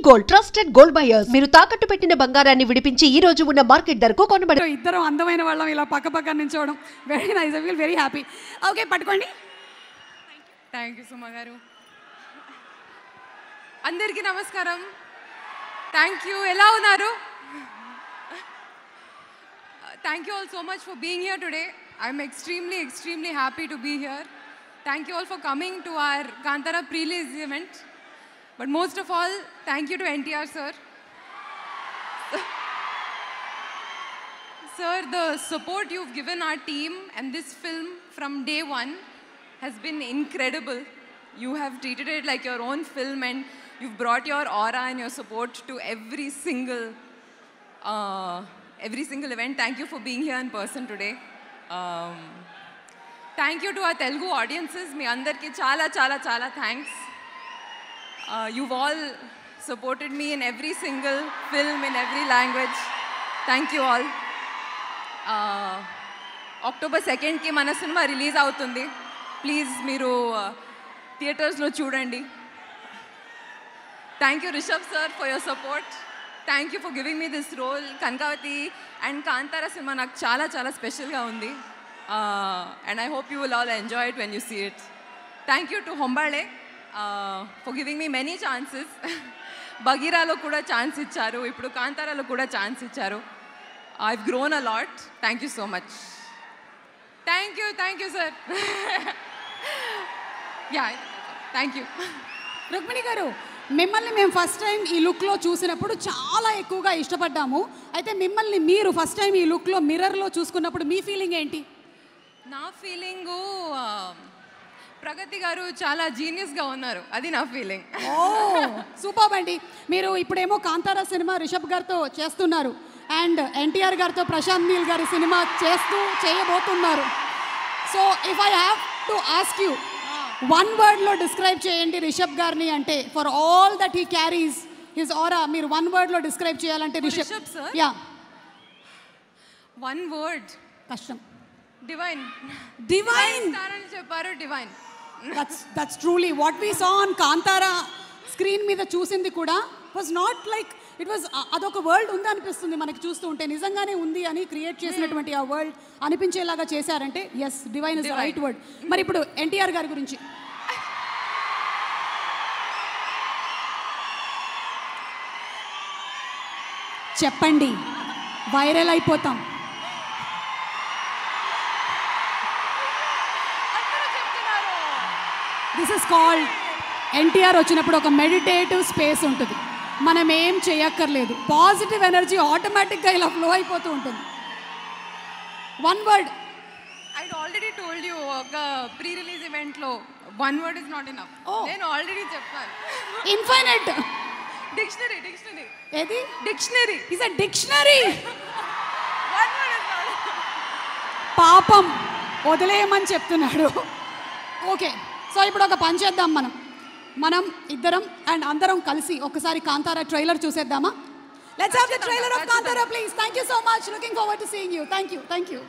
Gold trusted gold buyers మీరు తాకట్టు పెట్టిన బంగారాన్ని విడిపించి ఈ రోజు ఉన్న మార్కెట్ ధరకు కొనబడి. ఇద్దరం అందమైన వాళ్ళం ఇలా పక్క నించోవడం very nice. I feel very happy. Okay, పట్టుకోండి. Thank you Suma garu. అందరికీ నమస్కారం. Thank you. ఎలా ఉన్నారు? Thank you all so much for being here today. I'm extremely happy to be here. Thank you all for coming to our Kantara pre-release event. But most of all, thank you to NTR sir. Sir, the support you've given our team and this film from day one has been incredible. You have treated it like your own film and you've brought your aura and your support to every single event. Thank you for being here in person today. Thank you to our Telugu audiences. Me andarki chala thanks. You've all supported me in every single film in every language. Thank you all. October 2nd ki mana cinema release avutundi. Please meeru theaters lo chudandi. Thank you Rishabh sir for your support. Thank you for giving me this role. Kankavati and Kantara cinema నాకు చాలా స్పెషల్గా ఉంది. And I hope you will all enjoy it when you see it. Thank you to Hombale for giving me many chances. Bagheeralo కూడా chance ఇచ్చారు, ఇప్పుడు కాంతారాలో కూడా chance ఇచ్చారు. I've grown a lot. Thank you so much. Thank you sir. Yeah, thank you. Rukmini గారు, మిమ్మల్ని మేము first time ఈ లుక్లో చూసినప్పుడు చాలా ఎక్కువగా ఇష్టపడ్డాము. అయితే మిమ్మల్ని మీరు ఫస్ట్ టైం ఈ లుక్లో మిర్రర్లో చూసుకున్నప్పుడు మీ ఫీలింగ్ ఏంటి? నా ఫీలింగు ప్రగతి గారు చాలా జీనియస్గా ఉన్నారు, అది నా ఫీలింగ్. ఓ సూపర్ అండి. మీరు ఇప్పుడేమో కాంతారా సినిమా రిషబ్ గారితో చేస్తున్నారు అండ్ ఎన్టీఆర్ గారితో ప్రశాంత్ నీల్ గారి సినిమా చేయబోతున్నారు. So if I have to ask you, one వర్డ్లో డిస్క్రైబ్ చేయండి రిషబ్ గారిని అంటే, for all that he carries his aura, మీరు వన్ వర్డ్లో డిస్క్రైబ్ చేయాలంటే Rishab sir? Yeah, one word కష్టం. డివైన్ అని చెప్పారు. Divine. That's truly what we saw on Kantara screen మీద చూసింది కూడా was not like it was, అదొక వరల్డ్ ఉంది అనిపిస్తుంది మనకి చూస్తూ ఉంటే. నిజంగానే ఉంది అని క్రియేట్ చేసినటువంటి ఆ వరల్డ్ అనిపించేలాగా చేశారంటే yes, divine is the right word. మరి ఇప్పుడు ఎన్టీఆర్ గారి గురించి చెప్పండి, వైరల్ అయిపోతాం. దిస్ ఇస్ కాల్డ్, ఎన్టీఆర్ వచ్చినప్పుడు ఒక మెడిటేటివ్ స్పేస్ ఉంటుంది. మనం ఏం చేయక్కర్లేదు, పాజిటివ్ ఎనర్జీ ఆటోమేటిక్గా ఇలా ఫ్లో అయిపోతూ ఉంటుంది. One word. I already told you, ఒక ప్రీ రిలీజ్ ఈవెంట్లో one word is not enough. నేను ఆల్రెడీ చెప్పాను. ఇన్ఫైనైట్. డిక్షనరీ. ఏది? డిక్షనరీ. Is a dictionary. పాపం వదిలేయమని చెప్తున్నాడు. ఓకే, సో ఇప్పుడు ఒక పని చేద్దాం, మనం ఇద్దరం అండ్ అందరం కలిసి ఒకసారి కాంతారా ట్రైలర్ చూసేద్దామా? Let's have the trailer of Kantara please. Thank you so much. Looking forward to seeing you. Thank you.